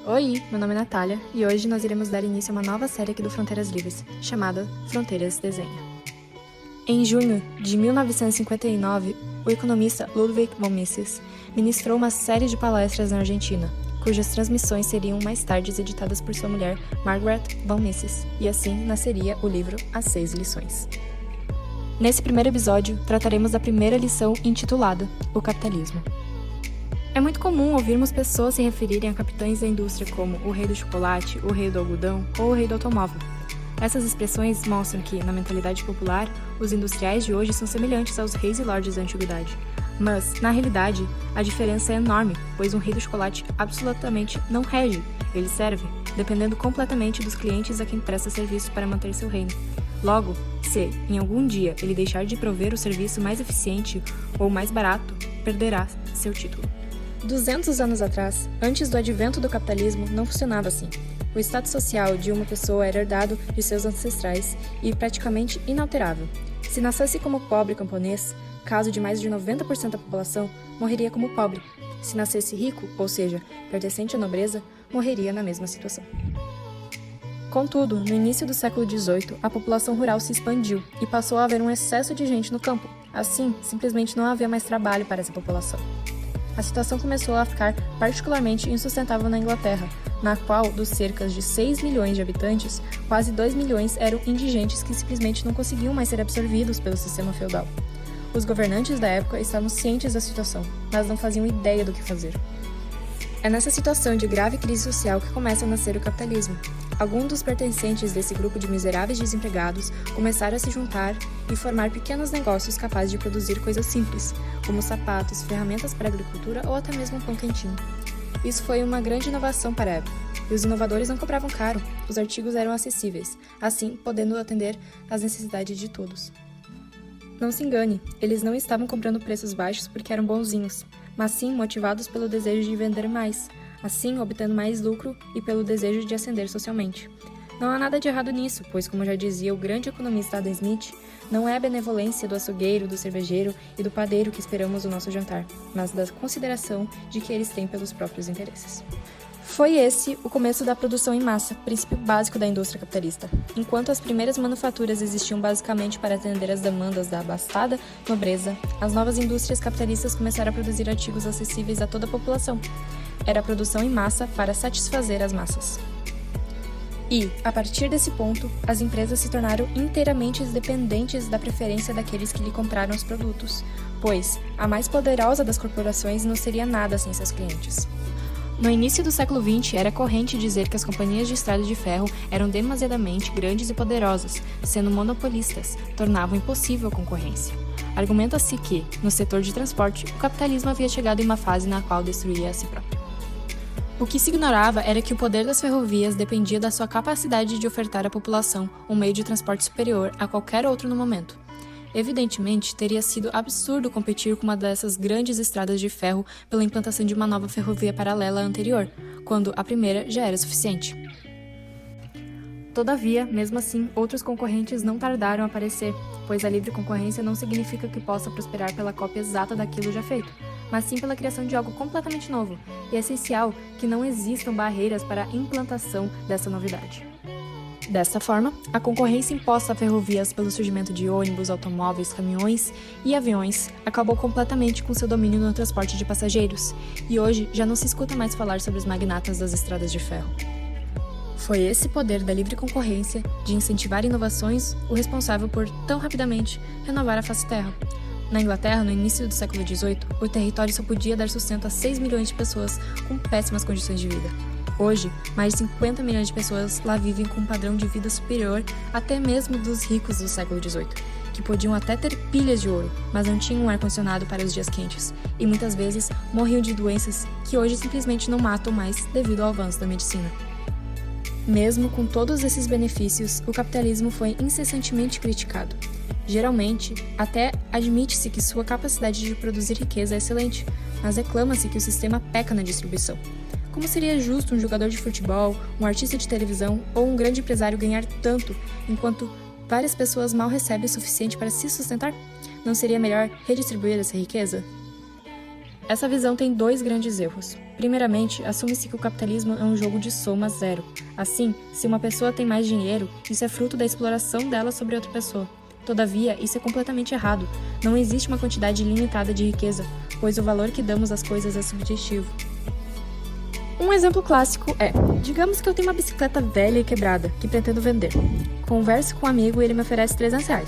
Oi, meu nome é Natália e hoje nós iremos dar início a uma nova série aqui do Fronteiras Livres, chamada Fronteiras Desenha. Em junho de 1959, o economista Ludwig von Mises ministrou uma série de palestras na Argentina, cujas transmissões seriam mais tarde editadas por sua mulher, Margaret von Mises, e assim nasceria o livro As 6 Lições. Nesse primeiro episódio, trataremos da primeira lição intitulada O Capitalismo. É muito comum ouvirmos pessoas se referirem a capitães da indústria como o rei do chocolate, o rei do algodão ou o rei do automóvel. Essas expressões mostram que, na mentalidade popular, os industriais de hoje são semelhantes aos reis e lordes da antiguidade. Mas, na realidade, a diferença é enorme, pois um rei do chocolate absolutamente não rege, ele serve, dependendo completamente dos clientes a quem presta serviço para manter seu reino. Logo, se, em algum dia, ele deixar de prover o serviço mais eficiente ou mais barato, perderá seu título. 200 anos atrás, antes do advento do capitalismo, não funcionava assim. O status social de uma pessoa era herdado de seus ancestrais e praticamente inalterável. Se nascesse como pobre camponês, caso de mais de 90% da população, morreria como pobre. Se nascesse rico, ou seja, pertencente à nobreza, morreria na mesma situação. Contudo, no início do século XVIII, a população rural se expandiu e passou a haver um excesso de gente no campo. Assim, simplesmente não havia mais trabalho para essa população. A situação começou a ficar particularmente insustentável na Inglaterra, na qual, dos cerca de 6 milhões de habitantes, quase 2 milhões eram indigentes que simplesmente não conseguiam mais ser absorvidos pelo sistema feudal. Os governantes da época estavam cientes da situação, mas não faziam ideia do que fazer. É nessa situação de grave crise social que começa a nascer o capitalismo. Alguns dos pertencentes desse grupo de miseráveis desempregados começaram a se juntar e formar pequenos negócios capazes de produzir coisas simples, como sapatos, ferramentas para a agricultura ou até mesmo um pão quentinho. Isso foi uma grande inovação para a época, e os inovadores não cobravam caro, os artigos eram acessíveis, assim podendo atender às necessidades de todos. Não se engane, eles não estavam cobrando preços baixos porque eram bonzinhos, mas sim motivados pelo desejo de vender mais, assim obtendo mais lucro e pelo desejo de ascender socialmente. Não há nada de errado nisso, pois, como já dizia o grande economista Adam Smith, não é a benevolência do açougueiro, do cervejeiro e do padeiro que esperamos do nosso jantar, mas da consideração de que eles têm pelos próprios interesses. Foi esse o começo da produção em massa, princípio básico da indústria capitalista. Enquanto as primeiras manufaturas existiam basicamente para atender às demandas da abastada nobreza, as novas indústrias capitalistas começaram a produzir artigos acessíveis a toda a população. Era a produção em massa para satisfazer as massas. E, a partir desse ponto, as empresas se tornaram inteiramente dependentes da preferência daqueles que lhe compraram os produtos, pois a mais poderosa das corporações não seria nada sem seus clientes. No início do século XX, era corrente dizer que as companhias de estrada de ferro eram demasiadamente grandes e poderosas, sendo monopolistas, tornavam impossível a concorrência. Argumenta-se que, no setor de transporte, o capitalismo havia chegado em uma fase na qual destruía a si próprio. O que se ignorava era que o poder das ferrovias dependia da sua capacidade de ofertar à população um meio de transporte superior a qualquer outro no momento. Evidentemente, teria sido absurdo competir com uma dessas grandes estradas de ferro pela implantação de uma nova ferrovia paralela à anterior, quando a primeira já era suficiente. Todavia, mesmo assim, outros concorrentes não tardaram a aparecer, pois a livre concorrência não significa que possa prosperar pela cópia exata daquilo já feito, mas sim pela criação de algo completamente novo, e é essencial que não existam barreiras para a implantação dessa novidade. Desta forma, a concorrência imposta a ferrovias pelo surgimento de ônibus, automóveis, caminhões e aviões acabou completamente com seu domínio no transporte de passageiros, e hoje já não se escuta mais falar sobre os magnatas das estradas de ferro. Foi esse poder da livre concorrência, de incentivar inovações, o responsável por, tão rapidamente, renovar a face terra. Na Inglaterra, no início do século XVIII, o território só podia dar sustento a 6 milhões de pessoas com péssimas condições de vida. Hoje, mais de 50 milhões de pessoas lá vivem com um padrão de vida superior até mesmo dos ricos do século XVIII, que podiam até ter pilhas de ouro, mas não tinham um ar-condicionado para os dias quentes, e muitas vezes morriam de doenças que hoje simplesmente não matam mais devido ao avanço da medicina. Mesmo com todos esses benefícios, o capitalismo foi incessantemente criticado. Geralmente, até admite-se que sua capacidade de produzir riqueza é excelente, mas reclama-se que o sistema peca na distribuição. Como seria justo um jogador de futebol, um artista de televisão ou um grande empresário ganhar tanto, enquanto várias pessoas mal recebem o suficiente para se sustentar? Não seria melhor redistribuir essa riqueza? Essa visão tem dois grandes erros. Primeiramente, assume-se que o capitalismo é um jogo de soma zero. Assim, se uma pessoa tem mais dinheiro, isso é fruto da exploração dela sobre outra pessoa. Todavia, isso é completamente errado. Não existe uma quantidade ilimitada de riqueza, pois o valor que damos às coisas é subjetivo. Um exemplo clássico é, digamos que eu tenho uma bicicleta velha e quebrada, que pretendo vender. Converso com um amigo e ele me oferece R$300.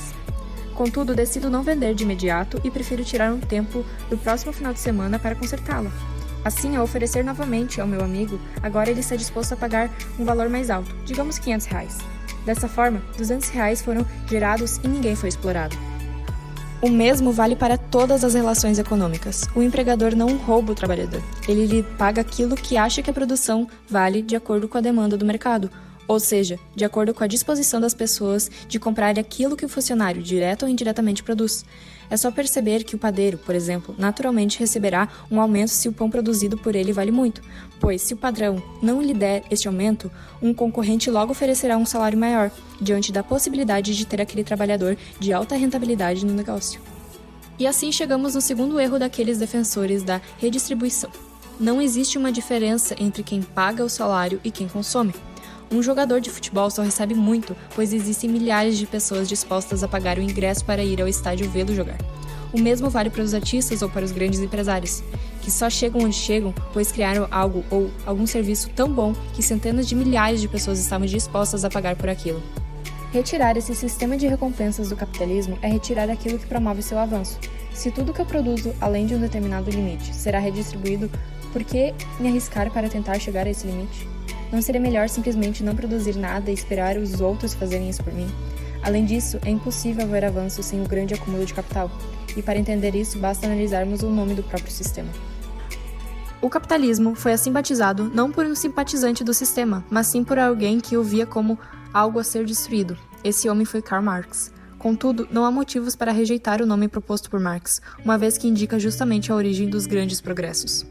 Contudo, decido não vender de imediato e prefiro tirar um tempo do próximo final de semana para consertá-la. Assim, ao oferecer novamente ao meu amigo, agora ele está disposto a pagar um valor mais alto, digamos R$500. Dessa forma, R$200 foram gerados e ninguém foi explorado. O mesmo vale para todas as relações econômicas. O empregador não rouba o trabalhador. Ele lhe paga aquilo que acha que a produção vale de acordo com a demanda do mercado, ou seja, de acordo com a disposição das pessoas de comprar aquilo que o funcionário, direto ou indiretamente, produz. É só perceber que o padeiro, por exemplo, naturalmente receberá um aumento se o pão produzido por ele vale muito, pois se o patrão não lhe der este aumento, um concorrente logo oferecerá um salário maior, diante da possibilidade de ter aquele trabalhador de alta rentabilidade no negócio. E assim chegamos no segundo erro daqueles defensores da redistribuição. Não existe uma diferença entre quem paga o salário e quem consome. Um jogador de futebol só recebe muito, pois existem milhares de pessoas dispostas a pagar o ingresso para ir ao estádio vê-lo jogar. O mesmo vale para os artistas ou para os grandes empresários, que só chegam onde chegam, pois criaram algo ou algum serviço tão bom que centenas de milhares de pessoas estavam dispostas a pagar por aquilo. Retirar esse sistema de recompensas do capitalismo é retirar aquilo que promove seu avanço. Se tudo que eu produzo, além de um determinado limite, será redistribuído, por que me arriscar para tentar chegar a esse limite? Não seria melhor simplesmente não produzir nada e esperar os outros fazerem isso por mim? Além disso, é impossível haver avanço sem o grande acúmulo de capital. E para entender isso, basta analisarmos o nome do próprio sistema. O capitalismo foi assim batizado não por um simpatizante do sistema, mas sim por alguém que o via como algo a ser destruído. Esse homem foi Karl Marx. Contudo, não há motivos para rejeitar o nome proposto por Marx, uma vez que indica justamente a origem dos grandes progressos.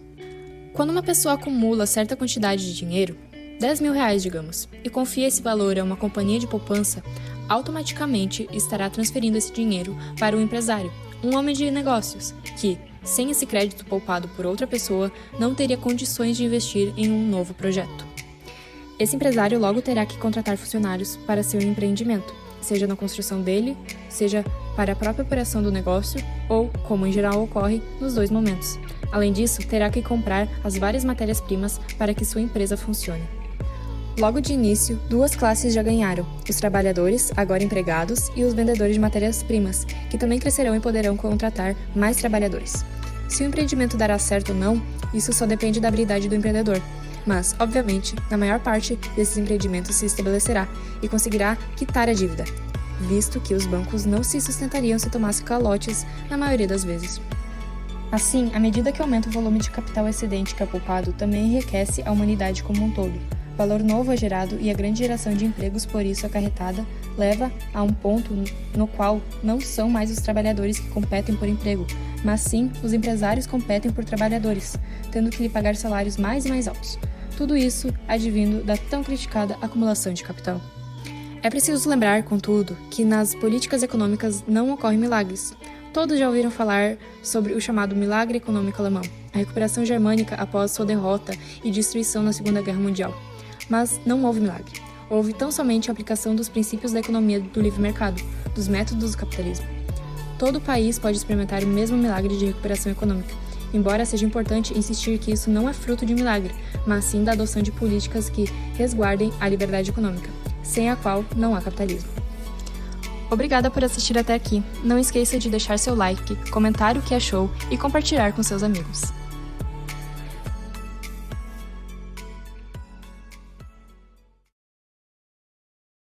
Quando uma pessoa acumula certa quantidade de dinheiro, R$10.000, digamos, e confia esse valor a uma companhia de poupança, automaticamente estará transferindo esse dinheiro para um empresário, um homem de negócios, que, sem esse crédito poupado por outra pessoa, não teria condições de investir em um novo projeto. Esse empresário logo terá que contratar funcionários para seu empreendimento, seja na construção dele, seja para a própria operação do negócio, ou, como em geral ocorre, nos dois momentos. Além disso, terá que comprar as várias matérias-primas para que sua empresa funcione. Logo de início, duas classes já ganharam: os trabalhadores, agora empregados, e os vendedores de matérias-primas, que também crescerão e poderão contratar mais trabalhadores. Se o empreendimento dará certo ou não, isso só depende da habilidade do empreendedor. Mas, obviamente, na maior parte desses empreendimentos se estabelecerá e conseguirá quitar a dívida, visto que os bancos não se sustentariam se tomassem calotes na maioria das vezes. Assim, à medida que aumenta o volume de capital excedente que é poupado, também enriquece a humanidade como um todo. Valor novo é gerado e a grande geração de empregos por isso acarretada leva a um ponto no qual não são mais os trabalhadores que competem por emprego, mas sim os empresários competem por trabalhadores, tendo que lhe pagar salários mais e mais altos. Tudo isso advindo da tão criticada acumulação de capital. É preciso lembrar, contudo, que nas políticas econômicas não ocorrem milagres. Todos já ouviram falar sobre o chamado milagre econômico alemão, a recuperação germânica após sua derrota e destruição na Segunda Guerra Mundial. Mas não houve milagre. Houve tão somente a aplicação dos princípios da economia do livre mercado, dos métodos do capitalismo. Todo país pode experimentar o mesmo milagre de recuperação econômica, embora seja importante insistir que isso não é fruto de milagre, mas sim da adoção de políticas que resguardem a liberdade econômica, sem a qual não há capitalismo. Obrigada por assistir até aqui. Não esqueça de deixar seu like, comentar o que achou e compartilhar com seus amigos.